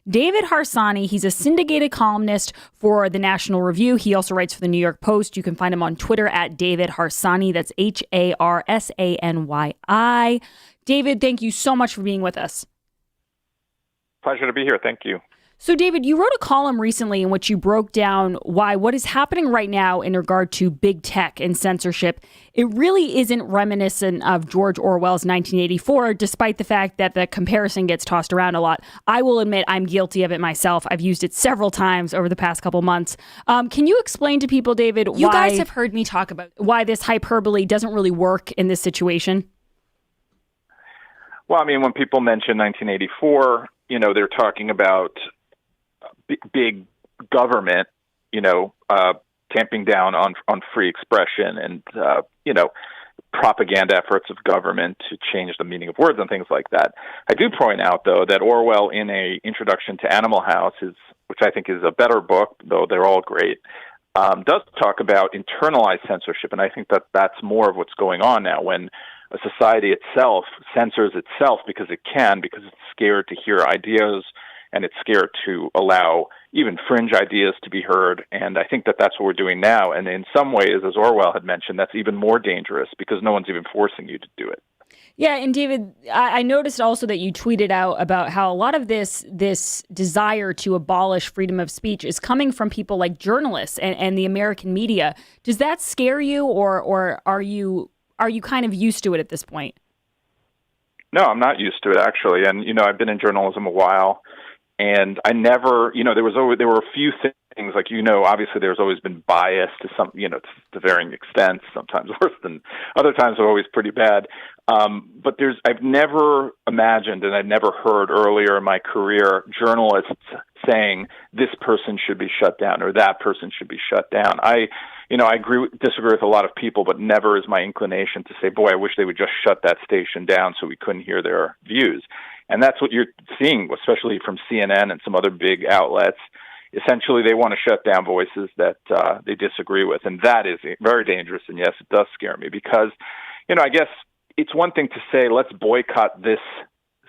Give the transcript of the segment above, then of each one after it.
David Harsanyi. He's a syndicated columnist for the National Review. He also writes for the New York Post. You can find him on Twitter at David Harsanyi. That's Harsany. David, thank you so much for being with us. Pleasure to be here. Thank you. So, David, you wrote a column recently in which you broke down why what is happening right now in regard to big tech and censorship, it really isn't reminiscent of George Orwell's 1984, despite the fact that the comparison gets tossed around a lot. I will admit I'm guilty of it myself. I've used it several times over the past couple months. Can you explain to people, David, you guys have heard me talk about why this hyperbole doesn't really work in this situation? Well, I mean, when people mention 1984, they're talking about big government, tamping down on free expression and, propaganda efforts of government to change the meaning of words and things like that. I do point out, though, that Orwell in a Introduction to Animal House, which I think is a better book, though they're all great, does talk about internalized censorship. And I think that that's more of what's going on now when a society itself censors itself because it's scared to hear ideas and it's scared to allow even fringe ideas to be heard. And I think that that's what we're doing now. And in some ways, as Orwell had mentioned, that's even more dangerous because no one's even forcing you to do it. Yeah, and David, I noticed also that you tweeted out about how a lot of this desire to abolish freedom of speech is coming from people like journalists and the American media. Does that scare you, or are you kind of used to it at this point? No, I'm not used to it, actually. And, I've been in journalism a while. And I never, there were a few things like, obviously there's always been bias to some, to varying extents, sometimes worse than other times are always pretty bad. But I've never imagined and I've never heard earlier in my career journalists saying this person should be shut down or that person should be shut down. I disagree with a lot of people, but never is my inclination to say, boy, I wish they would just shut that station down so we couldn't hear their views. And that's what you're seeing, especially from CNN and some other big outlets. Essentially, they want to shut down voices that they disagree with. And that is very dangerous. And yes, it does scare me because, I guess it's one thing to say, let's boycott this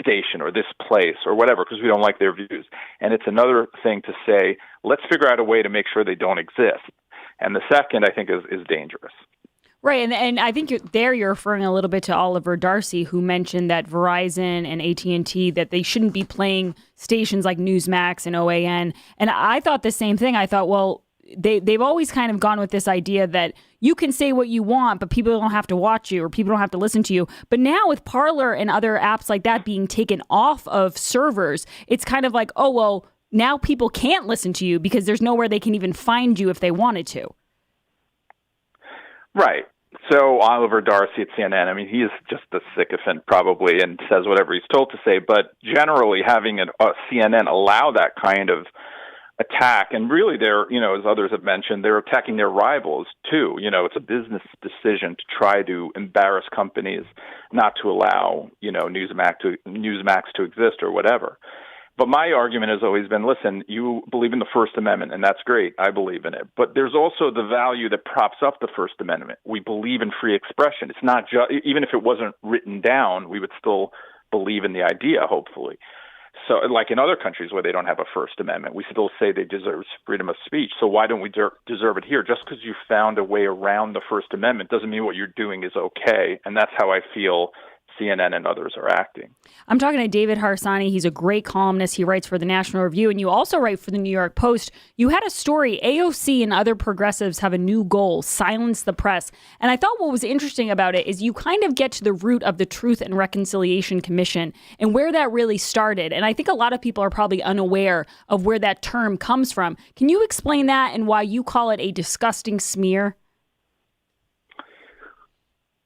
station or this place or whatever because we don't like their views. And it's another thing to say, let's figure out a way to make sure they don't exist. And the second, I think, is dangerous. Right, and I think you're referring a little bit to Oliver Darcy, who mentioned that Verizon and AT&T, that they shouldn't be playing stations like Newsmax and OAN. And I thought the same thing. I thought, well, they've always kind of gone with this idea that you can say what you want, but people don't have to watch you or people don't have to listen to you. But now with Parler and other apps like that being taken off of servers, it's kind of like, oh, well, now people can't listen to you because there's nowhere they can even find you if they wanted to. Right. So Oliver Darcy at CNN, I mean, he is just a sycophant probably and says whatever he's told to say. But generally having a CNN allow that kind of attack, and really they're, as others have mentioned, they're attacking their rivals too. It's a business decision to try to embarrass companies not to allow, Newsmax to exist or whatever. But my argument has always been, listen, you believe in the First Amendment, and that's great. I believe in it. But there's also the value that props up the First Amendment. We believe in free expression. It's not just, even if it wasn't written down, we would still believe in the idea, hopefully. So like in other countries where they don't have a First Amendment, we still say they deserve freedom of speech. So why don't we deserve it here? Just because you found a way around the First Amendment doesn't mean what you're doing is okay. And that's how I feel CNN and others are acting. I'm talking to David Harsanyi. He's a great columnist. He writes for the National Review, and you also write for the New York Post. You had a story, AOC and other progressives have a new goal, silence the press. And I thought what was interesting about it is you kind of get to the root of the Truth and Reconciliation Commission and where that really started. And I think a lot of people are probably unaware of where that term comes from. Can you explain that and why you call it a disgusting smear?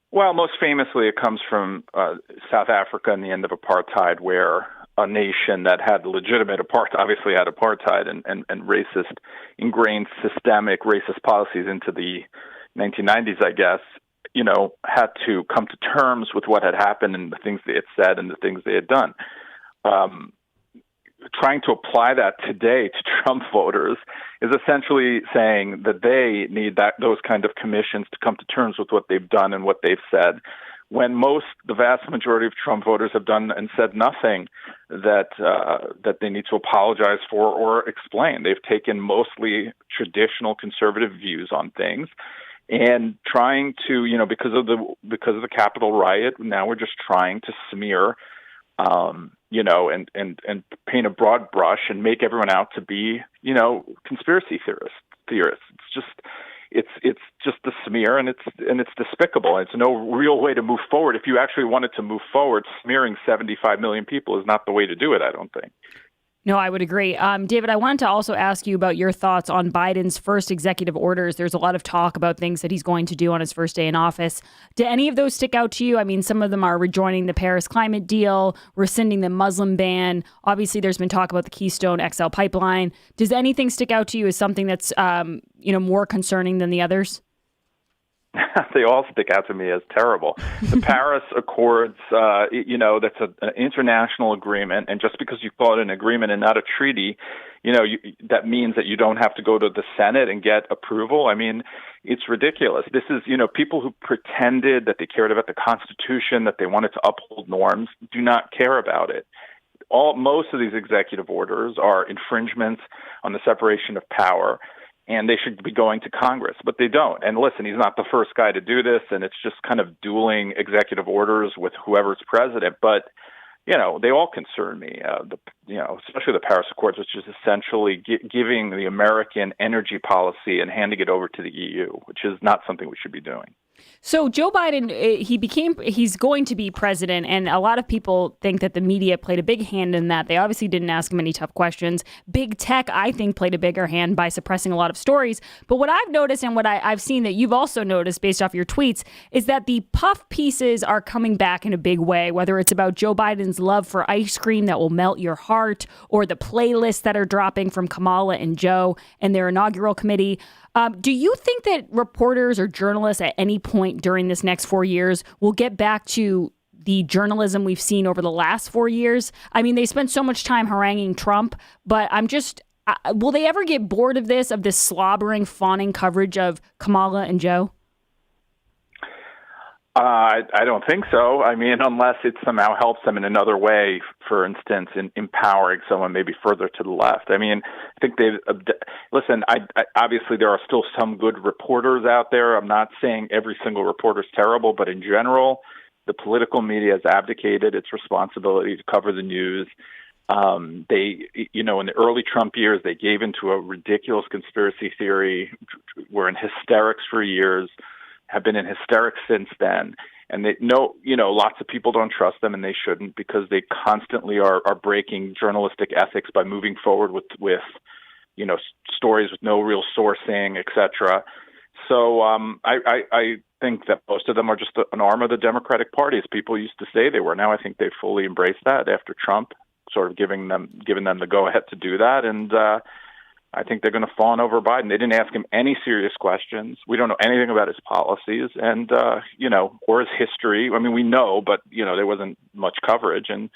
Well, most famously, it comes from South Africa and the end of apartheid, where a nation that had legitimate apartheid, obviously had apartheid and racist, ingrained systemic racist policies into the 1990s, I guess, had to come to terms with what had happened and the things they had said and the things they had done. Trying to apply that today to Trump voters is essentially saying that they need those kind of commissions to come to terms with what they've done and what they've said, when the vast majority of Trump voters have done and said nothing that they need to apologize for or explain. They've taken mostly traditional conservative views on things, and trying to, because of the Capitol riot, now we're just trying to smear, and paint a broad brush and make everyone out to be, conspiracy theorists. It's just a smear, and it's despicable. It's no real way to move forward. If you actually wanted to move forward, smearing 75 million people is not the way to do it, I don't think. No, I would agree. David, I wanted to also ask you about your thoughts on Biden's first executive orders. There's a lot of talk about things that he's going to do on his first day in office. Do any of those stick out to you? I mean, some of them are rejoining the Paris climate deal, rescinding the Muslim ban. Obviously, there's been talk about the Keystone XL pipeline. Does anything stick out to you as something that's, more concerning than the others? They all stick out to me as terrible. The Paris Accords, that's an international agreement, and just because you call it an agreement and not a treaty, that means that you don't have to go to the Senate and get approval. I mean, it's ridiculous. This is, people who pretended that they cared about the Constitution, that they wanted to uphold norms, do not care about it. Most of these executive orders are infringements on the separation of power, and they should be going to Congress, but they don't. And listen, he's not the first guy to do this, and it's just kind of dueling executive orders with whoever's president. But, they all concern me, especially the Paris Accords, which is essentially giving the American energy policy and handing it over to the EU, which is not something we should be doing. So Joe Biden, he's going to be president, and a lot of people think that the media played a big hand in that. They obviously didn't ask him any tough questions. Big tech, I think, played a bigger hand by suppressing a lot of stories. But what I've noticed, and what I've seen that you've also noticed based off your tweets, is that the puff pieces are coming back in a big way, whether it's about Joe Biden's love for ice cream that will melt your heart, or the playlists that are dropping from Kamala and Joe and their inaugural committee. Do you think that reporters or journalists at any point during this next 4 years will get back to the journalism we've seen over the last 4 years? I mean, they spent so much time haranguing Trump, but will they ever get bored of this slobbering, fawning coverage of Kamala and Joe? I don't think so. I mean, unless it somehow helps them in another way, for instance, in empowering someone maybe further to the left. I mean, I think listen, I obviously there are still some good reporters out there. I'm not saying every single reporter is terrible, but in general, the political media has abdicated its responsibility to cover the news. They, in the early Trump years, they gave into a ridiculous conspiracy theory, were in hysterics for years, have been in hysterics since then. And they know, lots of people don't trust them, and they shouldn't, because they constantly are breaking journalistic ethics by moving forward with stories with no real sourcing, et cetera. So I think that most of them are just an arm of the Democratic Party, as people used to say they were. Now I think they fully embraced that after Trump sort of giving them the go-ahead to do that. And I think they're going to fawn over Biden. They didn't ask him any serious questions. We don't know anything about his policies and, or his history. I mean, we know, but, there wasn't much coverage, and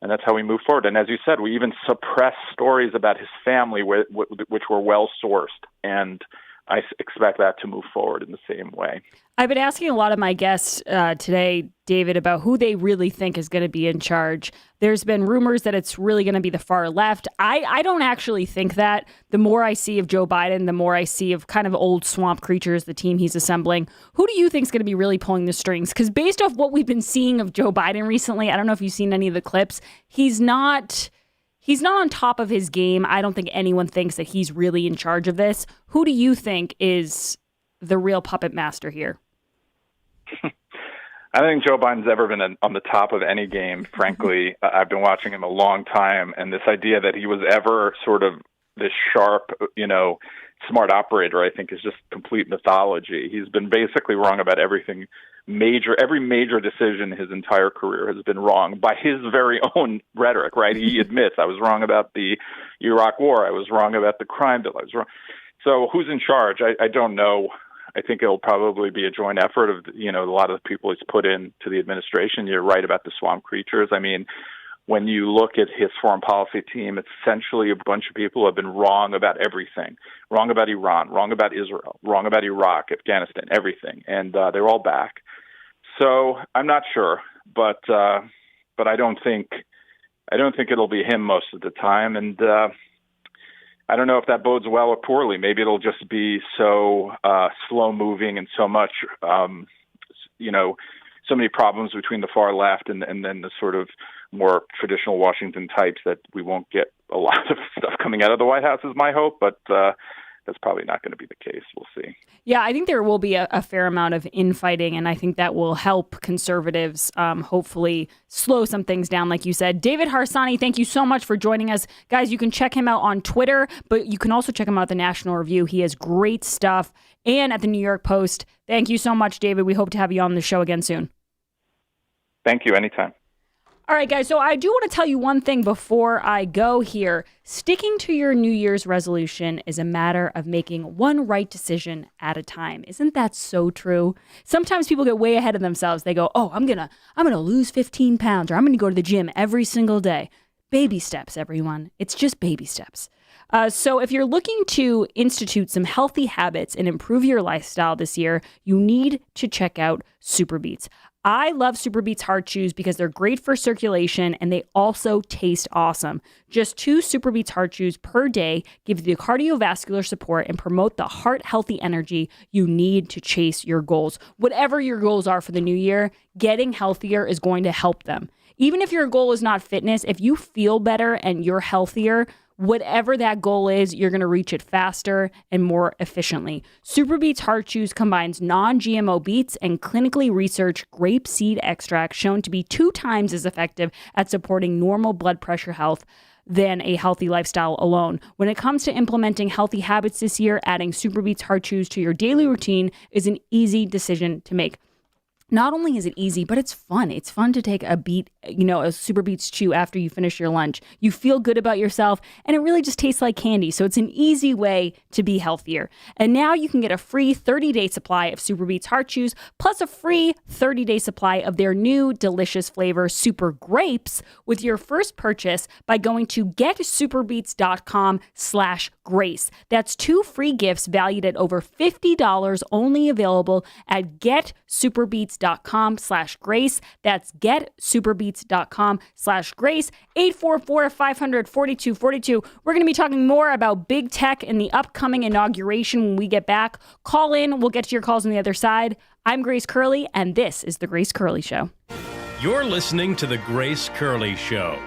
that's how we move forward. And as you said, we even suppressed stories about his family, which were well-sourced. And I expect that to move forward in the same way. I've been asking a lot of my guests today, David, about who they really think is going to be in charge. There's been rumors that it's really going to be the far left. I don't actually think that. The more I see of Joe Biden, the more I see of kind of old swamp creatures, the team he's assembling. Who do you think is going to be really pulling the strings? Because based off what we've been seeing of Joe Biden recently, I don't know if you've seen any of the clips, he's not on top of his game. I don't think anyone thinks that he's really in charge of this. Who do you think is the real puppet master here? I don't think Joe Biden's ever been on the top of any game, frankly. I've been watching him a long time, and this idea that he was ever sort of this sharp, smart operator, I think, is just complete mythology. He's been basically wrong about everything major. Every major decision his entire career has been wrong by his very own rhetoric, right? He admits, I was wrong about the Iraq War. I was wrong about the crime bill. I was wrong. So who's in charge? I don't know. I think it'll probably be a joint effort of, a lot of the people he's put into the administration. You're right about the swamp creatures. I mean, when you look at his foreign policy team, it's essentially a bunch of people who have been wrong about everything. Wrong about Iran, wrong about Israel, wrong about Iraq, Afghanistan, everything. And they're all back. So I'm not sure, but I don't think it'll be him most of the time, and I don't know if that bodes well or poorly. Maybe it'll just be so slow moving and so much, so many problems between the far left and then the sort of more traditional Washington types that we won't get a lot of stuff coming out of the White House is my hope, but that's probably not going to be the case. We'll see. Yeah, I think there will be a fair amount of infighting, and I think that will help conservatives hopefully slow some things down, like you said. David Harsanyi, thank you so much for joining us. Guys, you can check him out on Twitter, but you can also check him out at the National Review. He has great stuff, and at the New York Post. Thank you so much, David. We hope to have you on the show again soon. Thank you. Anytime. All right, guys, so I do want to tell you one thing before I go here. Sticking to your New Year's resolution is a matter of making one right decision at a time. Isn't that so true? Sometimes people get way ahead of themselves. They go, oh, I'm gonna lose 15 pounds, or I'm going to go to the gym every single day. Baby steps, everyone. It's just baby steps. So if you're looking to institute some healthy habits and improve your lifestyle this year, you need to check out Super Beets. I love Super Beets Heart Chews because they're great for circulation and they also taste awesome. Just 2 Super Beets Heart Chews per day give you the cardiovascular support and promote the heart-healthy energy you need to chase your goals. Whatever your goals are for the new year, getting healthier is going to help them. Even if your goal is not fitness, if you feel better and you're healthier, whatever that goal is, you're going to reach it faster and more efficiently. Super Beets Heart Chews combines non-GMO beets and clinically researched grape seed extract shown to be 2 times as effective at supporting normal blood pressure health than a healthy lifestyle alone. When it comes to implementing healthy habits this year, adding Super Beets Heart Chews to your daily routine is an easy decision to make. Not only is it easy, but it's fun. It's fun to take a Super Beets chew after you finish your lunch. You feel good about yourself, and it really just tastes like candy. So it's an easy way to be healthier. And now you can get a free 30-day supply of Super Beets Heart Chews, plus a free 30-day supply of their new delicious flavor, Super Grapes, with your first purchase by going to getsuperbeets.com/grace. That's 2 free gifts valued at over $50, only available at getsuperbeets.com/grace. That's getsuperbeets.com/grace. 844-500-4242. We're going to be talking more about big tech in the upcoming inauguration when we get back. Call in. We'll get to your calls on the other side. I'm Grace Curley, and this is The Grace Curley Show. You're listening to The Grace Curley Show.